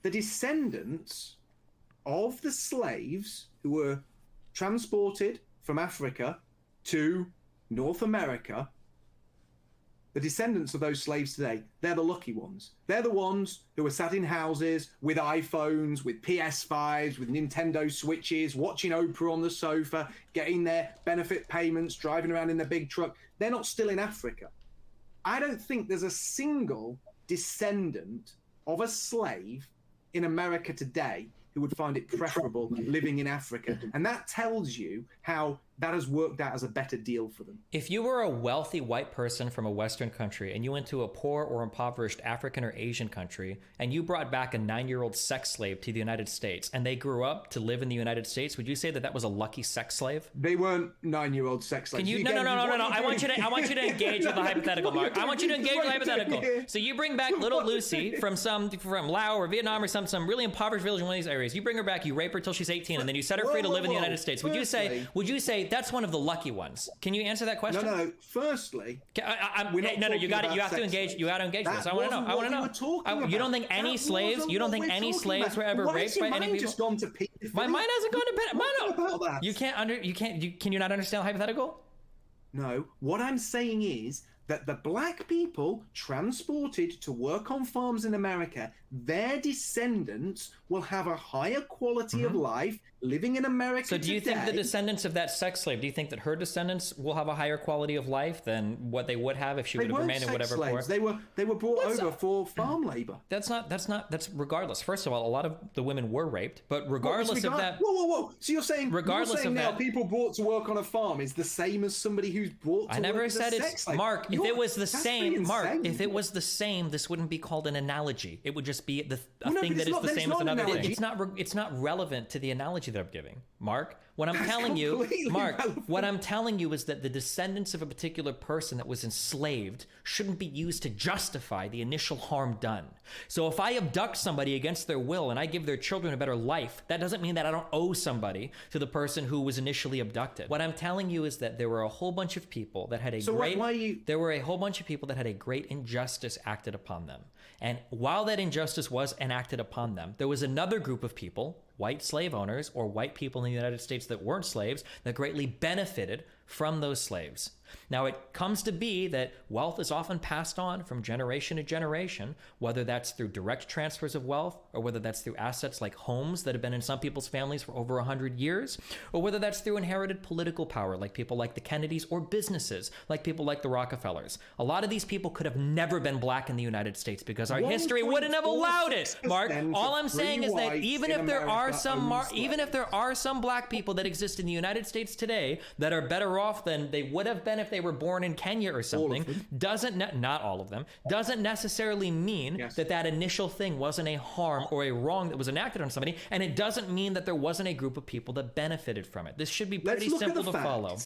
the descendants of the slaves who were transported from Africa to North America, the descendants of those slaves today, they're the lucky ones. They're the ones who are sat in houses with iPhones, with PS5s, with Nintendo Switches, watching Oprah on the sofa, getting their benefit payments, driving around in their big truck. They're not still in Africa. I don't think there's a single descendant of a slave in America today who would find it preferable living in Africa. And that tells you how that has worked out as a better deal for them. If you were a wealthy white person from a Western country and you went to a poor or impoverished African or Asian country and you brought back a 9-year-old sex slave to the United States and they grew up to live in the United States, would you say that that was a lucky sex slave? They weren't 9-year-old sex slaves. Can you? No. I want you to engage with the hypothetical, Mark. I want you to engage with the hypothetical. So you bring back little Lucy from Laos or Vietnam or some really impoverished village in one of these areas. You bring her back, you rape her till she's 18, and then you set her free to live in the United States. Would you say that's one of the lucky ones? Can you answer that question? No. Firstly, you have to engage. You got to engage with this. I want to know. You don't think any slaves? You don't think any slaves were ever raped by any people? Just gone to pedophilia? My mind hasn't gone to pedophilia. Can you not understand hypothetical? No. What I'm saying is that the black people transported to work on farms in America, their descendants will have a higher quality of life living in America. So do you think the descendants of that sex slave, do you think that her descendants will have a higher quality of life than what they would have if she would have remained in whatever slaves. They were brought over for farm labor. That's regardless. First of all, a lot of the women were raped, but regardless of that. Whoa. So you're saying now people brought to work on a farm is the same as somebody who's brought to work as a sex slave? Mark, if it was the same, this wouldn't be called an analogy. It would just be a thing that is the same as another thing. It's not relevant to the analogy that I'm giving. Mark, what I'm telling you is that the descendants of a particular person that was enslaved shouldn't be used to justify the initial harm done. So if I abduct somebody against their will and I give their children a better life, that doesn't mean that I don't owe somebody to the person who was initially abducted. What I'm telling you is that there were a whole bunch of people that had a great injustice acted upon them. And while that injustice was enacted upon them, there was another group of people, white slave owners or white people in the United States that weren't slaves, that greatly benefited from those slaves. Now, it comes to be that wealth is often passed on from generation to generation, whether that's through direct transfers of wealth, or whether that's through assets like homes that have been in some people's families for over 100 years, or whether that's through inherited political power, like people like the Kennedys, or businesses, like people like the Rockefellers. A lot of these people could have never been black in the United States because our history wouldn't have allowed it, Mark. All I'm saying is that even if there are some black people that exist in the United States today that are better off than they would have been if they were born in Kenya or something, not all of them, doesn't necessarily mean that initial thing wasn't a harm or a wrong that was enacted on somebody, and it doesn't mean that there wasn't a group of people that benefited from it. This should be pretty simple to follow.